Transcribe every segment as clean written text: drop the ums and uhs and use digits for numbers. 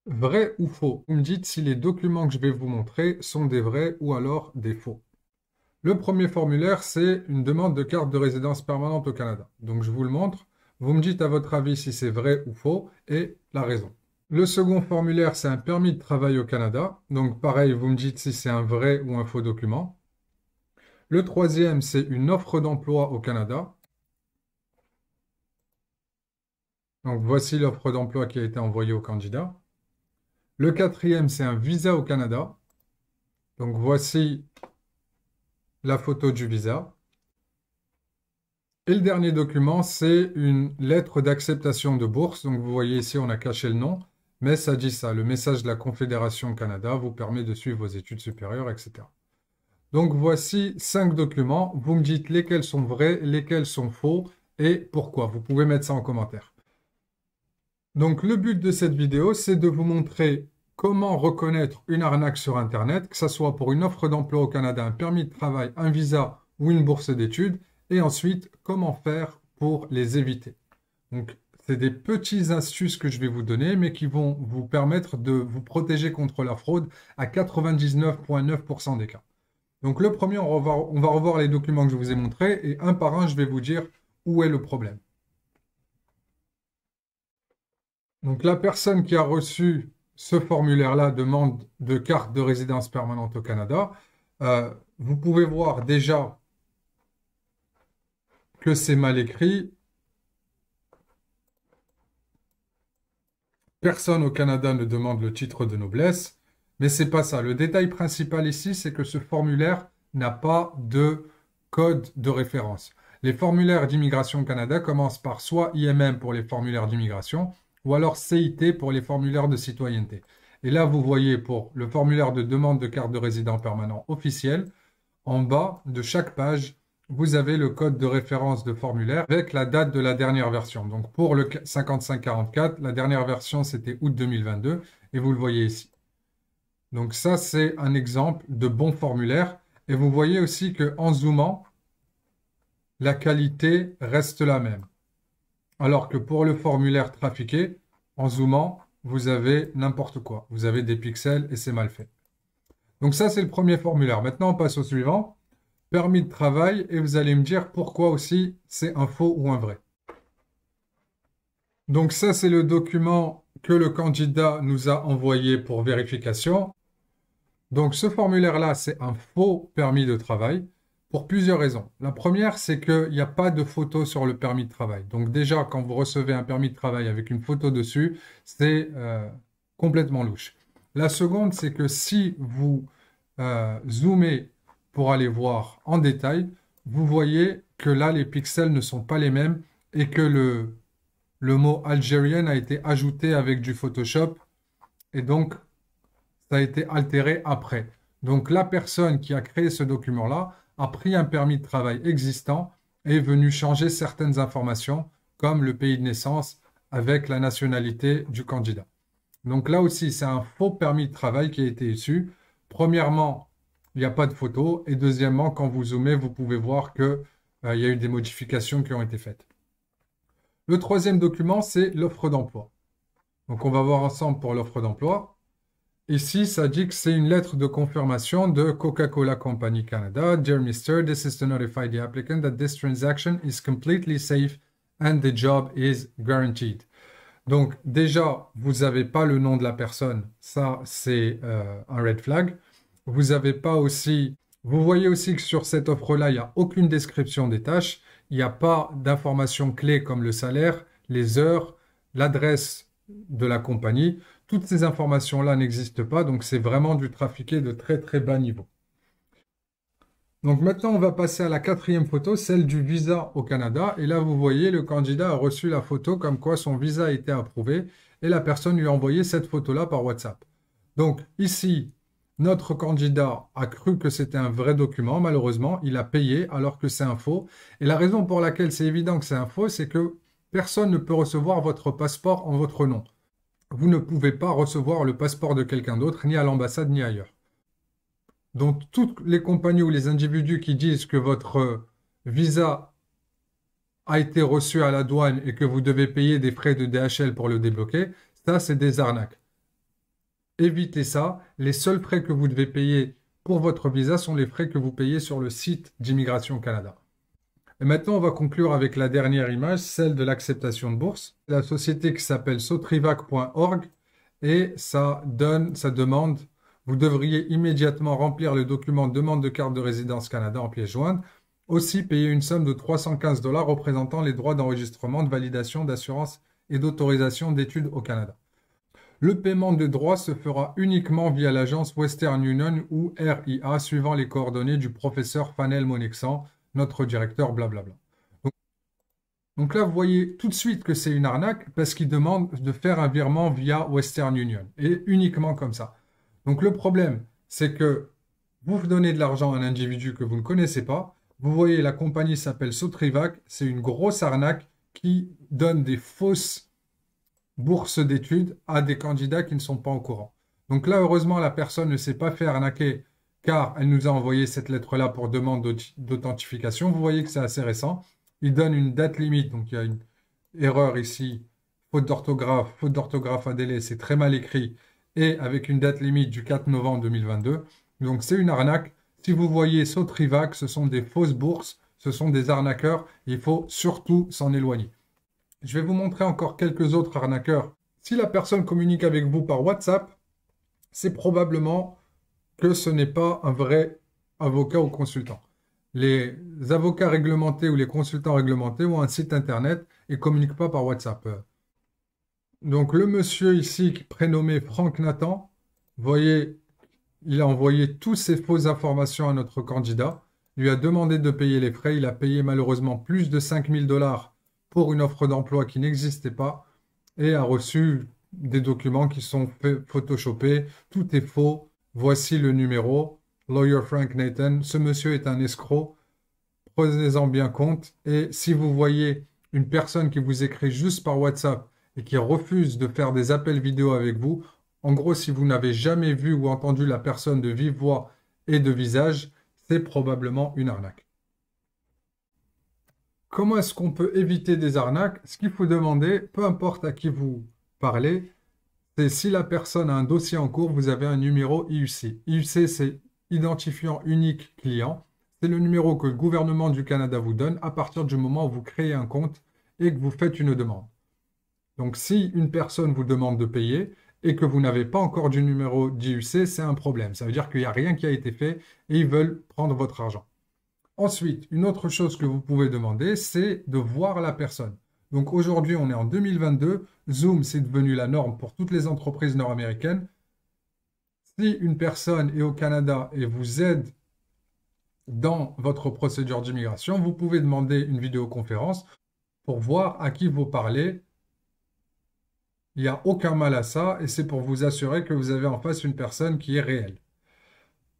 Vrai ou faux? Vous me dites si les documents que je vais vous montrer sont des vrais ou alors des faux. Le premier formulaire, c'est une demande de carte de résidence permanente au Canada. Donc je vous le montre. Vous me dites à votre avis si c'est vrai ou faux et la raison. Le second formulaire, c'est un permis de travail au Canada. Donc pareil, vous me dites si c'est un vrai ou un faux document. Le troisième, c'est une offre d'emploi au Canada. Donc voici l'offre d'emploi qui a été envoyée au candidat. Le quatrième, c'est un visa au Canada. Donc voici la photo du visa. Et le dernier document, c'est une lettre d'acceptation de bourse. Donc vous voyez ici, on a caché le nom, mais ça dit ça. Le message de la Confédération Canada vous permet de suivre vos études supérieures, etc. Donc voici 5 documents. Vous me dites lesquels sont vrais, lesquels sont faux et pourquoi. Vous pouvez mettre ça en commentaire. Donc le but de cette vidéo, c'est de vous montrer comment reconnaître une arnaque sur Internet, que ce soit pour une offre d'emploi au Canada, un permis de travail, un visa ou une bourse d'études, et ensuite comment faire pour les éviter. Donc c'est des petites astuces que je vais vous donner, mais qui vont vous permettre de vous protéger contre la fraude à 99,9% des cas. Donc le premier, on va revoir les documents que je vous ai montrés, et un par un, je vais vous dire où est le problème. Donc la personne qui a reçu ce formulaire-là, demande de carte de résidence permanente au Canada, vous pouvez voir déjà que c'est mal écrit. Personne au Canada ne demande le titre de noblesse, mais c'est pas ça. Le détail principal ici, c'est que ce formulaire n'a pas de code de référence. Les formulaires d'immigration au Canada commencent par soit IMM pour les formulaires d'immigration, ou alors CIT pour les formulaires de citoyenneté. Et là, vous voyez pour le formulaire de demande de carte de résident permanent officiel, en bas de chaque page, vous avez le code de référence de formulaire avec la date de la dernière version. Donc pour le 5544, la dernière version c'était août 2022 et vous le voyez ici. Donc ça c'est un exemple de bon formulaire et vous voyez aussi qu'en zoomant, la qualité reste la même. Alors que pour le formulaire trafiqué, en zoomant, vous avez n'importe quoi. Vous avez des pixels et c'est mal fait. Donc ça c'est le premier formulaire. Maintenant on passe au suivant. Permis de travail et vous allez me dire pourquoi aussi c'est un faux ou un vrai. Donc ça, c'est le document que le candidat nous a envoyé pour vérification. Donc ce formulaire-là, c'est un faux permis de travail pour plusieurs raisons. La première, c'est qu'il n'y a pas de photo sur le permis de travail. Donc déjà, quand vous recevez un permis de travail avec une photo dessus, c'est complètement louche. La seconde, c'est que si vous zoomez pour aller voir en détail, vous voyez que là, les pixels ne sont pas les mêmes et que le mot Algerian a été ajouté avec du Photoshop et donc ça a été altéré après. Donc la personne qui a créé ce document-là a pris un permis de travail existant et est venue changer certaines informations comme le pays de naissance avec la nationalité du candidat. Donc là aussi, c'est un faux permis de travail qui a été issu. Premièrement, il n'y a pas de photo. Et deuxièmement, quand vous zoomez, vous pouvez voir qu'il y a eu des modifications qui ont été faites. Le troisième document, c'est l'offre d'emploi. Donc on va voir ensemble pour l'offre d'emploi. Ici, ça dit que c'est une lettre de confirmation de Coca-Cola Company Canada. Dear Mr. This is to notify the applicant that this transaction is completely safe and the job is guaranteed. Donc déjà, vous n'avez pas le nom de la personne. Ça, c'est un red flag. Vous n'avez pas aussi... Vous voyez aussi que sur cette offre-là, il n'y a aucune description des tâches. Il n'y a pas d'informations clés comme le salaire, les heures, l'adresse de la compagnie. Toutes ces informations-là n'existent pas, donc c'est vraiment du trafiqué de très très bas niveau. Donc maintenant, on va passer à la quatrième photo, celle du visa au Canada. Et là, vous voyez, le candidat a reçu la photo comme quoi son visa a été approuvé et la personne lui a envoyé cette photo-là par WhatsApp. Donc ici, notre candidat a cru que c'était un vrai document. Malheureusement, il a payé alors que c'est un faux. Et la raison pour laquelle c'est évident que c'est un faux, c'est que personne ne peut recevoir votre passeport en votre nom. Vous ne pouvez pas recevoir le passeport de quelqu'un d'autre, ni à l'ambassade, ni ailleurs. Donc, toutes les compagnies ou les individus qui disent que votre visa a été reçu à la douane et que vous devez payer des frais de DHL pour le débloquer, ça, c'est des arnaques. évitez ça. Les seuls frais que vous devez payer pour votre visa sont les frais que vous payez sur le site d'Immigration Canada. Et maintenant, on va conclure avec la dernière image, celle de l'acceptation de bourse. La société qui s'appelle sotrivac.org et ça demande, vous devriez immédiatement remplir le document demande de carte de résidence Canada en pièce jointe. Aussi, payer une somme de 315 $ représentant les droits d'enregistrement, de validation, d'assurance et d'autorisation d'études au Canada. Le paiement de droits se fera uniquement via l'agence Western Union ou RIA, suivant les coordonnées du professeur Fanel Monexan, notre directeur, blablabla. Donc là, vous voyez tout de suite que c'est une arnaque parce qu'il demande de faire un virement via Western Union et uniquement comme ça. Donc le problème, c'est que vous donnez de l'argent à un individu que vous ne connaissez pas. Vous voyez, la compagnie s'appelle Sotrivac. C'est une grosse arnaque qui donne des fausses bourses d'études à des candidats qui ne sont pas au courant. Donc là, heureusement, la personne ne s'est pas fait arnaquer car elle nous a envoyé cette lettre-là pour demande d'authentification. Vous voyez que c'est assez récent. Il donne une date limite, donc il y a une erreur ici, faute d'orthographe à délai, c'est très mal écrit, et avec une date limite du 4 novembre 2022. Donc c'est une arnaque. Si vous voyez Sotrivac, ce sont des fausses bourses, ce sont des arnaqueurs, il faut surtout s'en éloigner. Je vais vous montrer encore quelques autres arnaqueurs. Si la personne communique avec vous par WhatsApp, c'est probablement que ce n'est pas un vrai avocat ou consultant. Les avocats réglementés ou les consultants réglementés ont un site internet et ne communiquent pas par WhatsApp. Donc le monsieur ici, prénommé Franck Nathan, vous voyez, il a envoyé toutes ces fausses informations à notre candidat, lui a demandé de payer les frais, il a payé malheureusement plus de 5 000 $ pour une offre d'emploi qui n'existait pas et a reçu des documents qui sont photoshopés, tout est faux, voici le numéro. Lawyer Frank Nathan, ce monsieur est un escroc, prenez-en bien compte. Et si vous voyez une personne qui vous écrit juste par WhatsApp et qui refuse de faire des appels vidéo avec vous, en gros, si vous n'avez jamais vu ou entendu la personne de vive voix et de visage, c'est probablement une arnaque. Comment est-ce qu'on peut éviter des arnaques? Ce qu'il faut demander, peu importe à qui vous parlez, c'est si la personne a un dossier en cours, vous avez un numéro IUC. IUC, c'est identifiant unique client. C'est le numéro que le gouvernement du Canada vous donne à partir du moment où vous créez un compte et que vous faites une demande. Donc, si une personne vous demande de payer et que vous n'avez pas encore du numéro d'IUC, c'est un problème. Ça veut dire qu'il n'y a rien qui a été fait et ils veulent prendre votre argent. Ensuite, une autre chose que vous pouvez demander, c'est de voir la personne. Donc aujourd'hui, on est en 2022. Zoom, c'est devenu la norme pour toutes les entreprises nord-américaines. Si une personne est au Canada et vous aide dans votre procédure d'immigration, vous pouvez demander une vidéoconférence pour voir à qui vous parlez. Il n'y a aucun mal à ça et c'est pour vous assurer que vous avez en face une personne qui est réelle.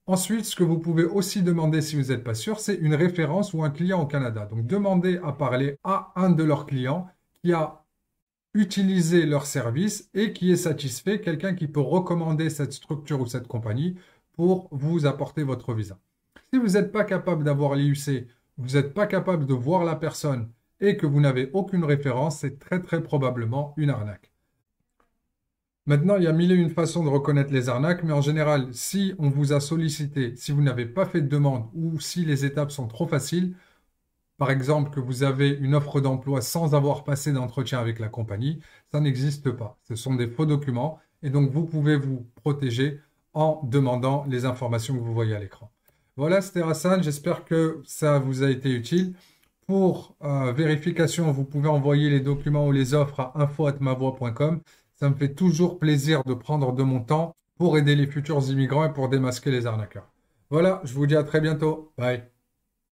Ensuite, ce que vous pouvez aussi demander si vous n'êtes pas sûr, c'est une référence ou un client au Canada. Donc, demandez à parler à un de leurs clients qui a utilisé leur service et qui est satisfait, quelqu'un qui peut recommander cette structure ou cette compagnie pour vous apporter votre visa. Si vous n'êtes pas capable d'avoir l'IUC, vous n'êtes pas capable de voir la personne et que vous n'avez aucune référence, c'est très probablement une arnaque. Maintenant, il y a mille et une façons de reconnaître les arnaques, mais en général, si on vous a sollicité, si vous n'avez pas fait de demande ou si les étapes sont trop faciles, par exemple que vous avez une offre d'emploi sans avoir passé d'entretien avec la compagnie, ça n'existe pas. Ce sont des faux documents et donc vous pouvez vous protéger en demandant les informations que vous voyez à l'écran. Voilà, c'était Hassan, j'espère que ça vous a été utile. Pour vérification, vous pouvez envoyer les documents ou les offres à info@mavoix.com. Ça me fait toujours plaisir de prendre de mon temps pour aider les futurs immigrants et pour démasquer les arnaqueurs. Voilà, je vous dis à très bientôt. Bye.